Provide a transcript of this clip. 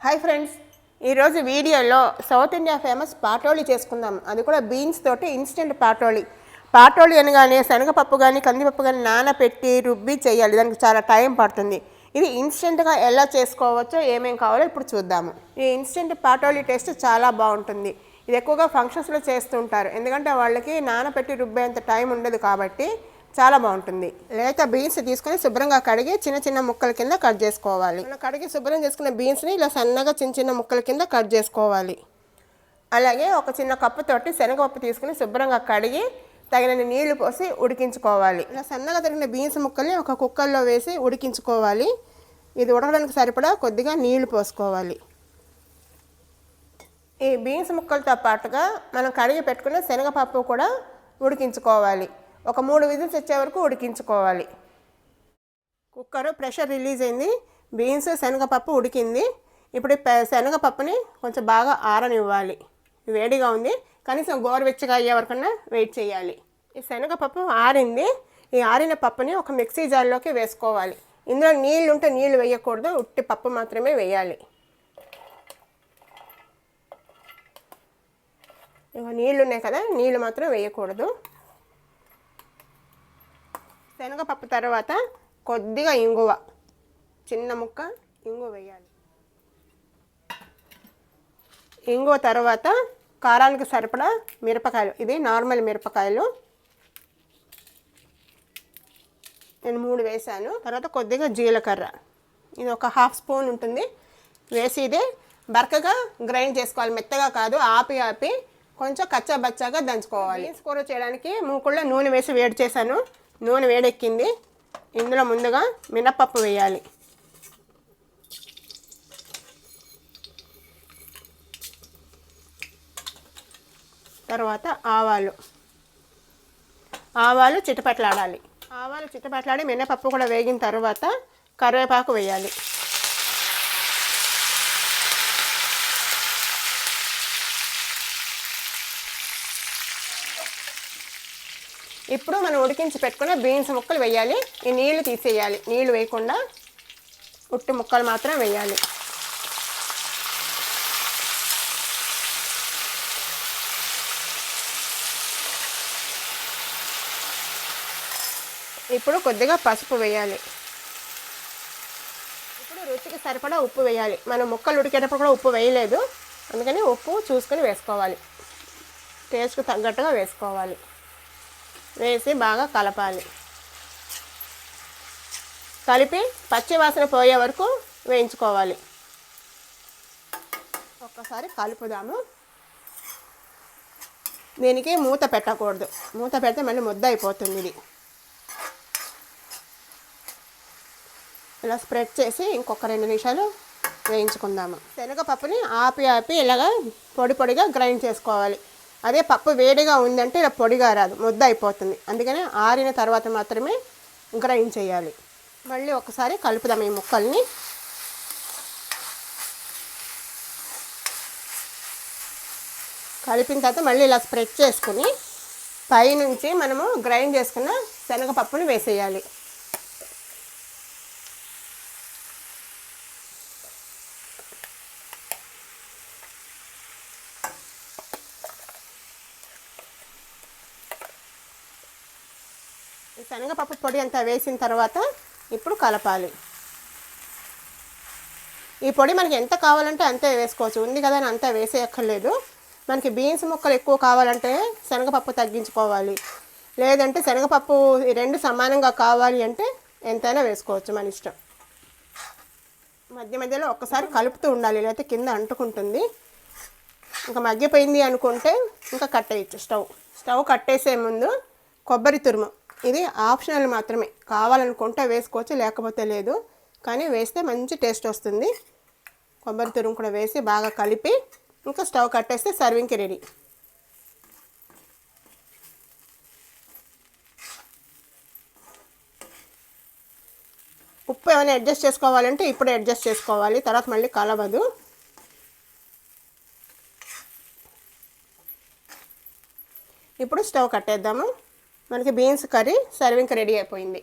Hi friends, ఈరోజు వీడియోలో south India famous పాటోలి చేసుకుందాం. అది కూడా బీన్స్ తోటి ఇన్స్టెంట్ పాటోలి. పాటోలి అనగానే శనగపప్పు కానీ కందిపప్పు కానీ నానబెట్టి రుబ్బి చేయాలి. దానికి చాలా టైం పడుతుంది. ఇది ఇన్స్టెంట్గా ఎలా చేసుకోవచ్చో ఏమేమి కావాలో ఇప్పుడు చూద్దాము. ఈ ఇన్స్టెంట్ పాటోలి టేస్ట్ చాలా బాగుంటుంది. ఇది ఎక్కువగా ఫంక్షన్స్లో చేస్తుంటారు, ఎందుకంటే వాళ్ళకి నానబెట్టి రుబ్బేంత టైం ఉండదు కాబట్టి చాలా బాగుంటుంది. లేత బీన్స్ తీసుకొని శుభ్రంగా కడిగి చిన్న చిన్న ముక్కల కింద కట్ చేసుకోవాలి. మనం కడిగి శుభ్రం చేసుకున్న బీన్స్ని ఇలా సన్నగా చిన్న చిన్న ముక్కల కింద కట్ చేసుకోవాలి. అలాగే ఒక చిన్న కప్పుతోటి శనగపప్పు తీసుకుని శుభ్రంగా కడిగి తగినన్ని నీళ్లు పోసి ఉడికించుకోవాలి. ఇలా సన్నగా తరిగిన బీన్స్ ముక్కల్ని ఒక కుక్కర్లో వేసి ఉడికించుకోవాలి. ఇది ఉడకడానికి సరిపడా కొద్దిగా నీళ్లు పోసుకోవాలి. ఈ బీన్స్ ముక్కలతో పాటుగా మనం కడిగి పెట్టుకున్న శనగపప్పు కూడా ఉడికించుకోవాలి. ఒక 3 విజిల్స్ వచ్చే వరకు ఉడికించుకోవాలి. కుక్కర్ ప్రెషర్ రిలీజ్ అయింది. బీన్స్ శనగపప్పు ఉడికింది. ఇప్పుడు శనగపప్పుని కొంచెం బాగా ఆరనివ్వాలి. వేడిగా ఉంది, కనీసం గోరువెచ్చగా అయ్యే వరకన్నా వెయిట్ చేయాలి. ఈ శనగపప్పు ఆరింది. ఈ ఆరిన పప్పుని ఒక మిక్సీ జార్లోకి వేసుకోవాలి. ఇందులో నీళ్ళు ఉంటే నీళ్ళు వేయకూడదు, ఉట్టి పప్పు మాత్రమే వేయాలి. ఇక నీళ్ళు ఉన్నాయి కదా, నీళ్ళు మాత్రం వేయకూడదు. శనగపప్పు తర్వాత కొద్దిగా ఇంగువ, చిన్న ముక్క ఇంగువ వేయాలి. ఇంగువ తర్వాత కారానికి సరిపడా మిరపకాయలు, ఇది నార్మల్ మిరపకాయలు నేను 3 వేసాను. తర్వాత కొద్దిగా జీలకర్ర, ఇది ఒక 1/2 స్పూన్ ఉంటుంది, వేసి ఇది బరకగా గ్రైండ్ చేసుకోవాలి. మెత్తగా కాదు, ఆపి ఆపి కొంచెం కచ్చాబచ్చాగా దంచుకోవాలి. బీన్స్ కూర చేయడానికి మూకుళ్ళో నూనె వేసి వేడి చేశాను. నూనె వేడెక్కింది. ఇందులో ముందుగా మినపప్పు వేయాలి. తర్వాత ఆవాలు చిటపట్లాడాలి. ఆవాలు చిటపట్లాడి మినపప్పు కూడా వేగిన తర్వాత కరివేపాకు వేయాలి. ఇప్పుడు మనం ఉడికించి పెట్టుకున్న బీన్స్ ముక్కలు వేయాలి. ఈ నీళ్లు తీసేయాలి. నీళ్లు వేయకుండా ఉట్టి ముక్కలు మాత్రం వేయాలి. ఇప్పుడు కొద్దిగా పసుపు వేయాలి. ఇప్పుడు రుచికి సరిపడా ఉప్పు వేయాలి. మనం ముక్కలు ఉడికేటప్పుడు కూడా ఉప్పు వేయలేదు, అందుకని ఉప్పు చూసుకొని వేసుకోవాలి. టేస్ట్కి తగ్గట్టుగా వేసుకోవాలి. వేసి బాగా కలపాలి. కలిపి పచ్చి వాసన పోయే వరకు వేయించుకోవాలి. ఒక్కసారి కలుపుదాము. దీనికి మూత పెట్టకూడదు, మూత పెడితే మళ్ళీ ముద్ద అయిపోతుంది. ఇది ఇలా స్ప్రెడ్ చేసి ఇంకొక 2 నిమిషాలు వేయించుకుందాము. శనగపప్పుని ఆపి ఆపి ఇలాగా పొడి పొడిగా గ్రైండ్ చేసుకోవాలి. అదే పప్పు వేడిగా ఉందంటే ఇలా పొడిగా రాదు, ముద్ద అయిపోతుంది. అందుకని ఆరిన తర్వాత మాత్రమే గ్రైండ్ చేయాలి. మళ్ళీ ఒకసారి కలుపుదాం ఈ ముక్కల్ని. కలిపిన తర్వాత మళ్ళీ ఇలా స్ప్రెడ్ చేసుకుని పైనుంచి మనము గ్రైండ్ చేసుకున్న శనగపప్పుని వేసేయాలి. శనగపప్పు పొడి అంతా వేసిన తర్వాత ఇప్పుడు కలపాలి. ఈ పొడి మనకి ఎంత కావాలంటే అంతే వేసుకోవచ్చు, ఉంది కదా అని అంతా వేసేయక్కర్లేదు. మనకి బీన్స్ ముక్కలు ఎక్కువ కావాలంటే శనగపప్పు తగ్గించుకోవాలి, లేదంటే శనగపప్పు ఈ 2 సమానంగా కావాలి అంటే ఎంతైనా వేసుకోవచ్చు, మన ఇష్టం. మధ్య మధ్యలో ఒక్కసారి కలుపుతూ ఉండాలి, లేకపోతే కింద అంటుకుంటుంది. ఇంకా మగ్గిపోయింది అనుకుంటే ఇంకా కట్టేయచ్చు. స్టవ్ కట్టేసే ముందు కొబ్బరి తురుము, ఇది ఆప్షనల్ మాత్రమే, కావాలనుకుంటే వేసుకోవచ్చు, లేకపోతే లేదు. కానీ వేస్తే మంచి టేస్ట్ వస్తుంది. కొబ్బరి తురుము కూడా వేసి బాగా కలిపి ఇంకా స్టవ్ కట్టేస్తే సర్వింగ్కి రెడీ. ఉప్పు ఏమైనా అడ్జస్ట్ చేసుకోవాలంటే ఇప్పుడు అడ్జస్ట్ చేసుకోవాలి, తర్వాత మళ్ళీ కలవదు. ఇప్పుడు స్టవ్ కట్టేద్దాము. మనకి బీన్స్ కర్రీ సర్వింగ్కి రెడీ అయిపోయింది.